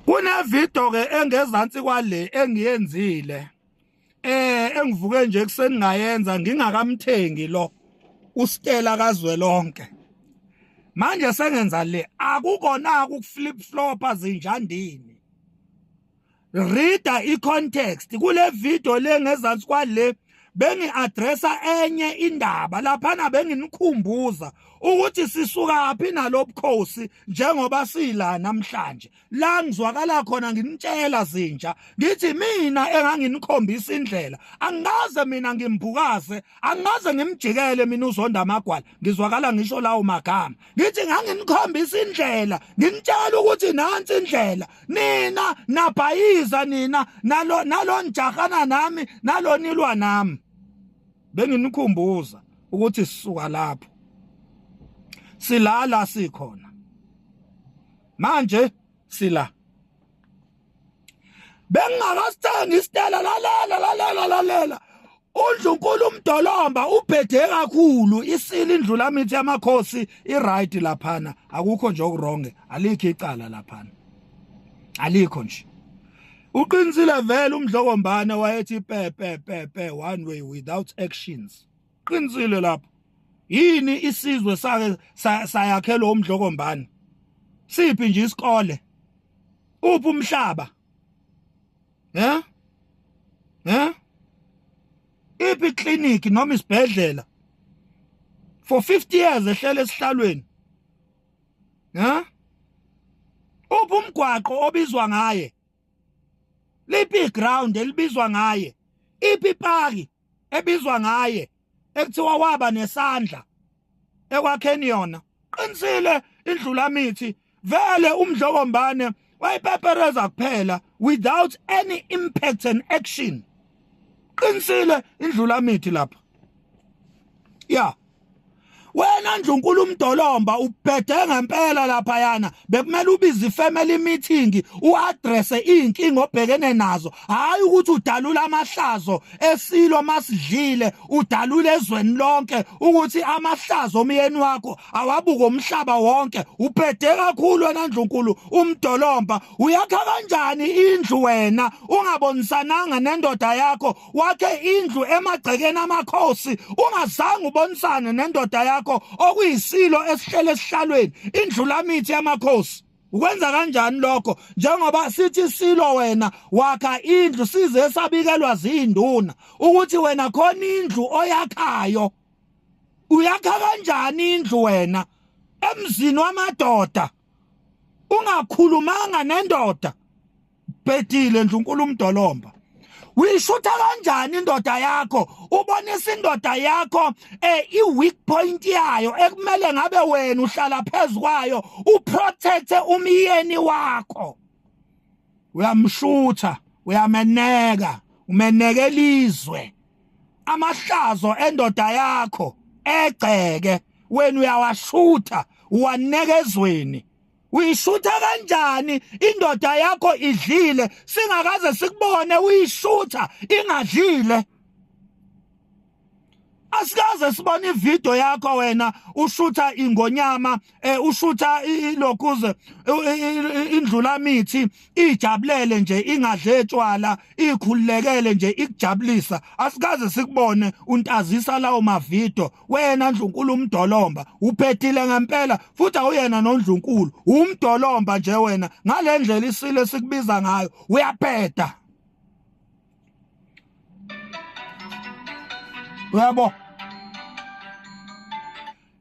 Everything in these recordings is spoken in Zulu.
Kune video ke engezansi kwale engiyenzile engivuke nje kuseni ngayenza ngingakamthengi lo uStella kaZwelonke. Manje sengenza le akukona ukuflip flopper zinjandini. Reader icontext kule video lengezansi kwale bengi addressa enye indaba laphana benginikhumbuza ukuthi sisuka phi nalobukhosi njengoba sila namhlanje la ngizwakala khona nginitshela zinja ngithi mina enganginikhombisa indlela angaze mina ngimbukaze angaze ngimjikele mina uZonda Magwala ngizwakala ngisho lawo magama ngithi nganginikhombisa indlela nginitshela ukuthi nansi indlela nina nabhayiza nina nalo njahana nami nalonilwa nami benginikhumbuza ukuthi sisuka lapho silala sikhona manje sila bengakasithengi iStella lalela uNdlunkulu uMdolomba ubhede kakhulu isile indlula mithi yamakhosi iright laphana akukho nje okuronge alikho icala laphana alikho nje uqinisile vele uMdlokombane wayethi pe one way without actions qinisile lapho yini isizwe sake sayakhela uMdlokombane siphi nje isikole uphi umhlaba iphi clinic noma isibhedlela for 50 years ehlele esihlalweni uphi umgwaqo obizwa ngaye liphi ground elibizwa ngaye iphi park ebizwa ngaye ekuthiwa waba nesandla ekwakheni yona qinisile indlula mithi vele uMdlokombane wayipepereza kuphela without any impact and action qinisile indlula mithi lapha wena Ndlunkulu uMdolomba ubhede ngempela lapha yana bekumele ubize ifamily meeting uaddress inkinga obhekene nazo hayi ukuthi udalula amahlazo esilo masidlile udalule ezweni lonke ukuthi amahlazo omyeni wakho awabuka umhlaba wonke ubhede kakhulu wena Ndlunkulu uMdolomba uyakha kanjani indlu wena ungabonisananga nendoda yakho wakhe indlu emagcekeni amakhosi ungazange ubonisane nendoda yakho okuyisilo esihlele esihlalweni indlula mithi yamakhosi ukwenza kanjani lokho njengoba sithi silo wena wakha indlu size sabikelwa zinduna ukuthi wena khona indlu oyakhayo uyakha kanjani indlu wena emzini wamadoda ungakhulumanga nendoda bhedile Ndlunkulu uMdolomba uyishutha kanjani indoda yakho ubonisa indoda yakho i-weak point yayo ekumele ngabe wena uhlala phezukwayo uprotecte umyeni wakho uyamshutha uyameneka umenekela izwe amahlazo endoda yakho egceke wena uyawashutha uwanekezweni uyishutha kanjani indoda yakho idlile singakaze sikubone uyishutha ingadlile asikaze sibone ivideo yakho wena ushutha ingonyama ushutha ilokuze indlula mithi ijabulele nje ingadletshwala ikhululekele nje ikujabulisa asikaze sikubone untazisa lawo mavideo wena Ndlunkulu uMdolomba uphethile ngempela futhi awuyena noNdlunkulu uMdolomba nje wena ngalendlela isile sikubiza ngayo uyapheda uyabo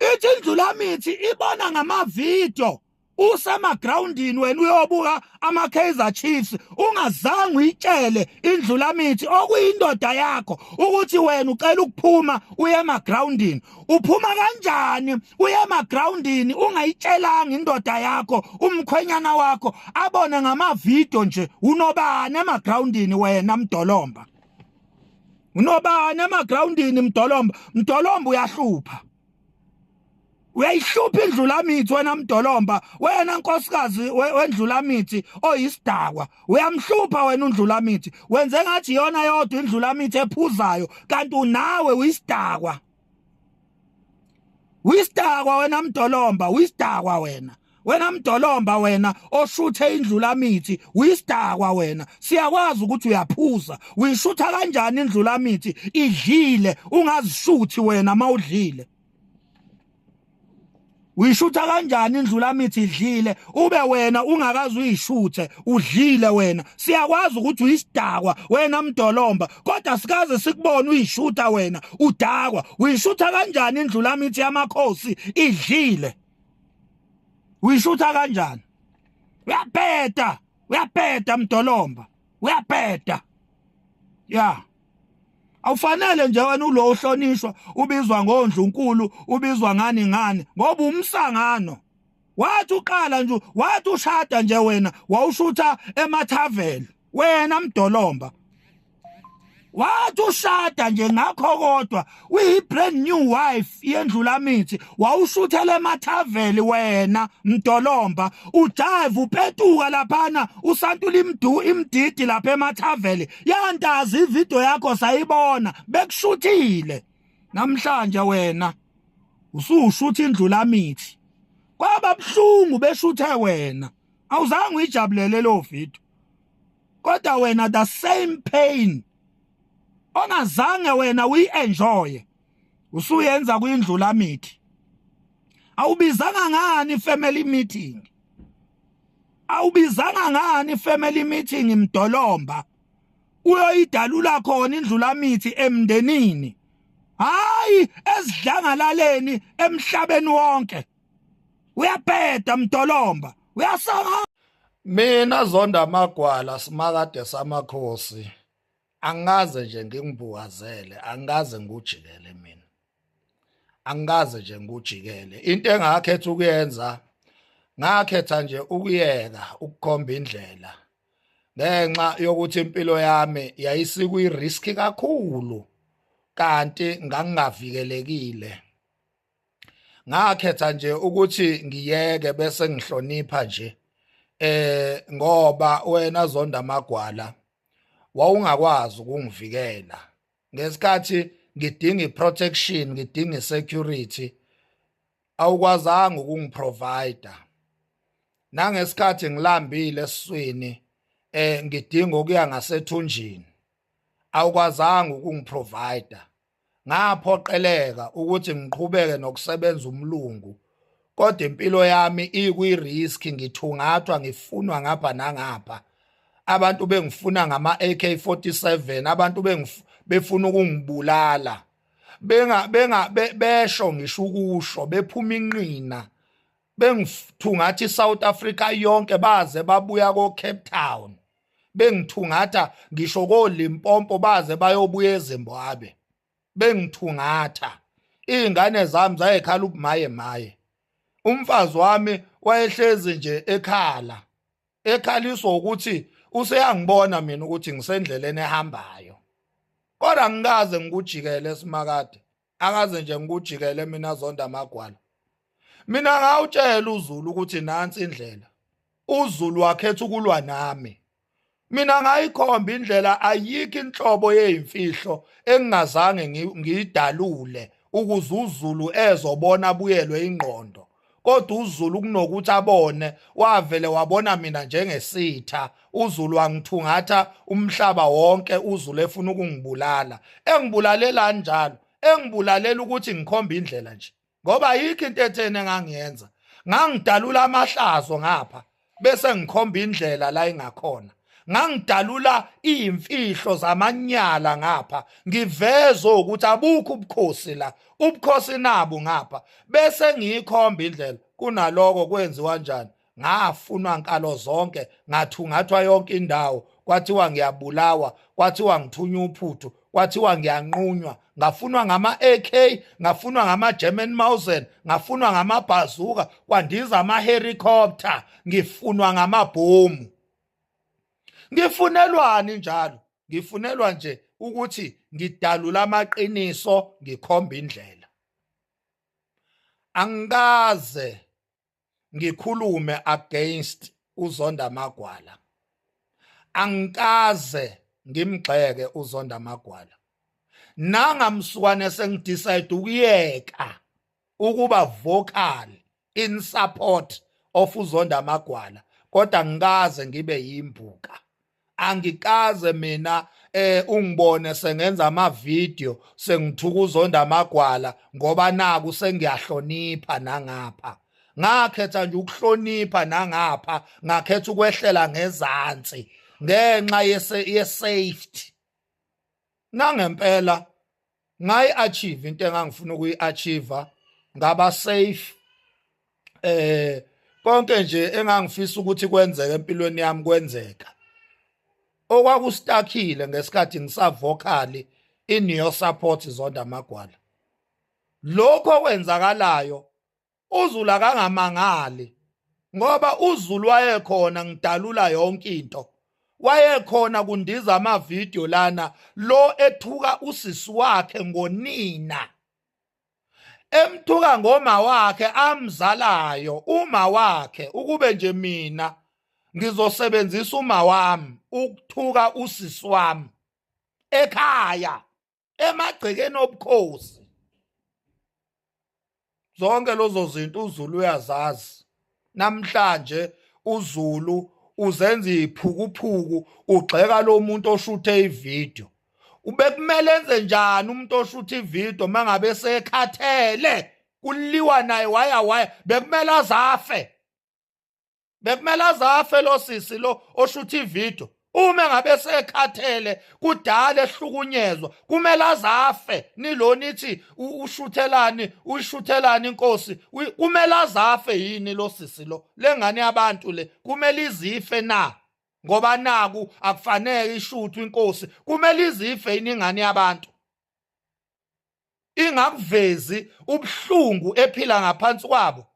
ithi indlula mithi ibona ngamavideo usemagroundini wena uyobuka ama-Kaizer Chiefs ungazange uyitshele indlula mithi okuyindoda yakho ukuthi wena ucela ukuphuma uye emagroundini uphuma kanjani uye emagroundini ungayitshelanga indoda yakho umkhwenyana wakho abone ngamavideo nje unobani emagroundini wena Mdolomba unobani emagroundini Mdolomba uyahlupha uyayihlupha indlula mithi wena Mdolomba wena nkosikazi wendlula mithi oyisidakwa uyamhlupha wena undlula mithi wenze ngathi yona yodwa indlula mithi ephuzayo kanti unawe uyisidakwa wena Mdolomba uyisidakwa wena wena Mdolomba wena oshuthe indlulamithi uyisidakwa wena siyakwazi ukuthi uyaphuza uyishutha kanjani indlulamithi idlile ungazishuthi wena mawudlile uyishutha kanjani indlulamithi idlile ube wena ungakazi uyishuthe udlile wena siyakwazi ukuthi uyisidakwa wena Mdolomba kodwa sikaze sikubone uyishutha wena udakwa uyishutha kanjani indlulamithi yamakhosi idlile uyishutha kanjani uyapeta Mdolomba uyapeta ya awufanele nje wena ulo ohlonishwa ubizwa ngoNdlunkulu ubizwa ngani ngoba umsangano wathi uqala nje wathi ushada nje wena wawushutha emathaveni wena Mdolomba wathi ushada nje ngakho kodwa uyi brand new wife yendlulamithi wawushuthele emathaveli wena Mdolomba ujive upetuka laphana usantula imdidi lapha emathaveli yandazi ivideo yakho sayibona bekushuthile namhlanje wena usushutha indlulamithi kwaba buhlungu beshuthe wena awuzange uyijabulele lo video kodwa wena the same pain ongazange wena uyi-enjoye usuyenza kuyindlulamithi awubizanga ngani family meeting awubizanga ngani family meeting Mdolomba uyoyidalula khona indlulamithi emndenini hayi esidlangalaleni emhlabeni wonke uyapeta Mdolomba uyasanga mina Zonda Magwala simakade samakhosi angaze nje ngingibukazele angaze ngujikele mina angaze nje ngujikele into engakhetha ukuyenza ngakhetha nje ukuyeka ukukhomba indlela ngenxa yokuthi impilo yami yayisikuyi risk kakhulu kanti ngangingavikelekile ngakhetha nje ukuthi ngiyeke bese ngihlonipha nje ngoba wena Zonda Magwala wawungakwazi ukungivikela ngesikhathi ngidinga iprotection ngidinga security awukwazanga ukungiprovide nangesikhathi ngilambile esiswini ngidinga ukuya ngasethunjini awukwazanga ukungiprovide ngaphoqeleka ukuthi ngiqhubeke nokusebenza umlungu kodwa impilo yami ikwi risk ngithungathwa ngifunwa ngapha nangapha abantu bengifuna ngama AK47 abantu befuna ukungibulala besho ngisho ukusho bephuma inqina bengithungatha South Africa yonke baze babuya ko Cape Town bengithungatha ngisho ko Limpopo baze bayobuya eZimbabwe bengithungatha izingane zami zayekhala ubumaye umfazi wami wayehlezi nje ekhaliswa ukuthi useyangibona mina ukuthi ngisendleleni ehambayo kodwa ngikaze ngikujikele simakade akaze nje ngikujikele mina Zonda Magwala mina ngawutshela uZulu ukuthi nansi indlela uZulu wakhetha ukulwa nami mina ngayikhomba indlela ayikho inhlobo yezimfihlo engingazange ngiyidalule ukuze uZulu ezobona buyelwe ingqondo kodwa uZulu kunokuthi abone wavele wabona mina njengesitha uZulu wangithungatha umhlaba wonke uZulu efuna ukungibulala engibulalela njalo engibulalela ukuthi ngikhomba indlela nje ngoba yikho into ethene ngangiyenza ngangidalula amahlazo ngapha bese ngikhomba indlela la ingakhona ngangidalula izimfihlo zamanyala ngapha ngiveze ukuthi abukho ubukhosi la ubukhosi nabo ngapha bese ngiyikhomba indlela kunaloko kwenziwa kanjani ngafunwa nkalo zonke ngathungathwa yonke indawo kwathiwa ngiyabulawa kwathiwa ngithunywa uphuthu kwathiwa ngiyanqunywa ngafunwa ngama AK ngafunwa ngama German Mauser ngafunwa ngama bazooka kwandiza ama helicopter ngifunwa ngamabhomu ngifunelwani njalo ngifunelwa nje ukuthi ngidalula amaqiniso ngikhomba indlela angikaze ngikhulume against uZonda Magwala angikaze ngimgxeke uZonda Magwala nangamsukwane sengidecide ukuyeka ukuba vocal in support of uzonda amagwala kodwa ngikaze ngibe yimbuka. Angikaze mina ungibone sengenza ama-video sengithuka uzonda amagwala ngoba naku sengiyahlonipha nangapha. Ngakhetha nje ukuhlonipha nangapha, ngakhetha ukwehlela ngezansi ngenxa ye-safety. Nangempela ngayi-achieve into engangifuna ukuyi-achieve, ngaba safe. Konke nje engangifisa ukuthi kwenzeke empilweni yami kwenzeka. Okwakustakile ngesikhathi ngisavocal in-your support zonda amagwala. Lokho okwenzakalayo uZulu akangamangali ngoba uZulu wayekhona ngidalula yonke into. Wayekhona kundiza ama-video lana lo ethuka usisi wakhe ngonina. Emthuka ngoma wakhe amzalayo uma wakhe ukube nje mina ngizosebenzisa uma wami ukuthuka usisi wami ekhaya emagcekeni obukhosi. Zonke lozo zinto uZulu uyazazi. Namhlanje uZulu uzenza iphukuphuku ugxeka lo muntu oshuthe ivideo. Ubekumele enze njani umuntu oshutha ivideo mangabe sekhathele kuliwa naye waya bekumele azafe. Bekumele azafe lo sisi lo oshutha ivideo. Uma ngabe sekhathele kudala ehlukunyezwa kumele azafe. Nilo nithi ushuthelani inkosi kumele azafe yini lo sisi lo lengane yabantu le kumele izife na ngoba naku akufanele ishuthwe inkosi kumele izife yini ingane yabantu ingakuvezi ubuhlungu ephila ngaphansi kwabo.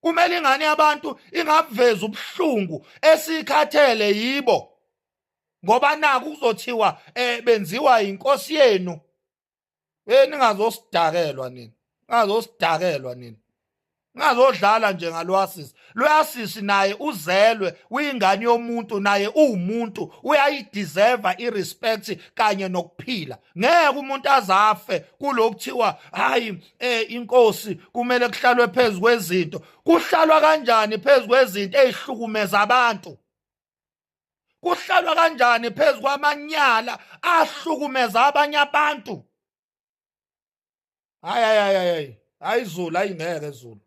Kumele ingane yabantu ingaveza ubuhlungu esikhathele yibo ngoba naku kuzothiwa benziwa inkosi yenu. Ningazosidakelwa nini. Ngazosidakelwa nini. Ngazodlala nje ngalwasisi. Lwasisi naye uzelwe uyingane yomuntu naye uwumuntu uyayideserve irespect kanye nokuphila. Ngeke umuntu azafe kulokuthiwa hayi inkosi kumele kuhlalwe phezulu kwezinto. Kuhlalwa kanjani phezulu kwezinto ezihlukumeza abantu? Kuhlalwa kanjani phezulu kwamanyala ahlukumeza abanye abantu? Hayi Zulu ayingeke Zulu.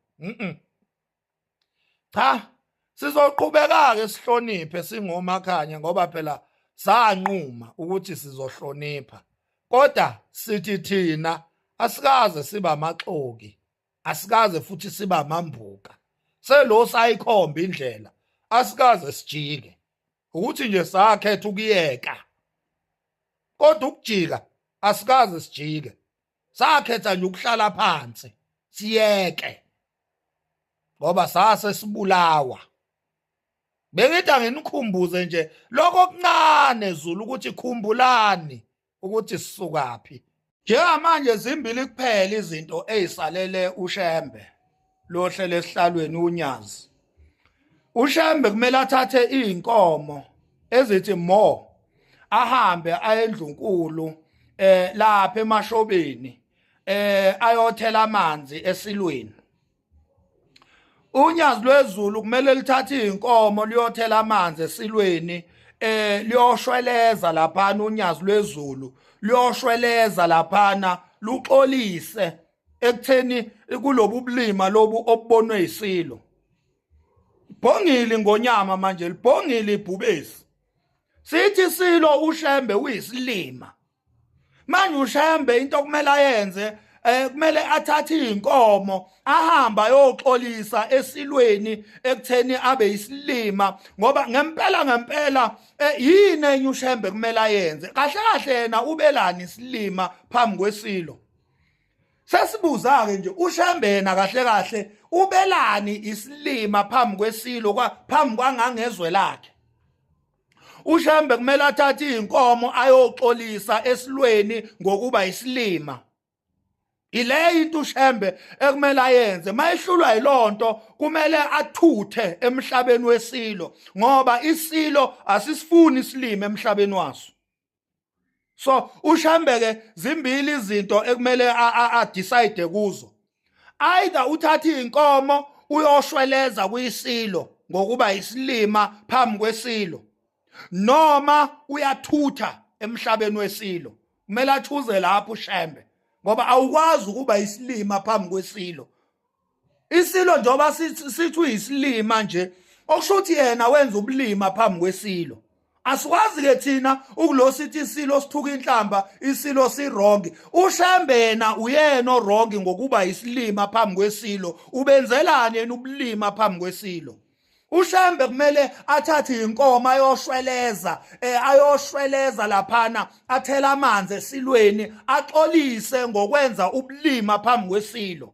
Cha, sizoqhubeka-ke sihloniphe singomakhanya ngoba phela sanquma ukuthi sizohlonipha. Kodwa sithi thina asikaze siba amaxoki, asikaze futhi siba amambuka. Selo sayikhomba indlela, asikaze sijike. Ukuthi nje sakhetha ukuyeka. Kodwa ukujika asikaze sijike. Sakhetha nje ukuhlala phansi, siyeke. Ngoba sase sibulawa. Bengithi anginikhumbuze nje lokho okuncane Zulu ukuthi khumbulani ukuthi sisukaphi. Njengamanje zimbili kuphela izinto ezisalele uShembe lo hlele esihlalweni uNyazi. uShembe kumele athathe inkomo ezithi mo ahambe ayeNdlunkulu lapha eMashobeni ayothela amanzi esilweni. Unyazi lwezulu kumele lithathe inkomo liyothela amanzi esilweni liyoshweleza laphana unyazi lwezulu liyoshweleza laphana luxolise ekutheni kulobu bulima lobu obubonwe isilo. Bhongile ngonyama manje libhongile ibhubesi. Sithi silo uShembe uyisilima. Manje uShembe into kumele ayenze kumele athathe inkomo ahamba yoxolisa esilweni ekutheni abe isilima ngoba ngempela yini enye uShembe kumele ayenze kahle yena ubelani isilima phambi kwesilo. Sesibuza ke nje uShembe yena kahle ubelani isilima phambi kwesilo phambi kwangangezwe lakhe. uShembe kumele athathe inkomo ayoxolisa esilweni ngokuba isilima. Ile into uShembe ekumele ayenze mayehlulwa yilonto kumele athuthe emhlabeni wesilo ngoba isilo asisifuni isilima emhlabeni waso. So uShembe ke zimbili izinto ekumele a decide kuzo. Either uthathe inkomo uyoshweleza kuyisilo ngokuba isilima phambi kwesilo, noma uyathutha emhlabeni wesilo. Kumele athuze lapho uShembe, ngoba awukwazi ukuba isilima phambi kwesilo. Isilo njengoba sithi uyisilima nje, okusho ukuthi yena wenza ubulima phambi kwesilo. Asikwazi ke thina ukulo sithi isilo sithuka inhlamba, isilo sirongi. uShembe yena uyena orongi ngokuba isilima phambi kwesilo. Ubenzelani yena ubulima phambi kwesilo? uShembe kumele athathe inkomo ayoshweleza laphana, athela amanzi esilweni, axolise ngokwenza ubulima phambi kwesilo.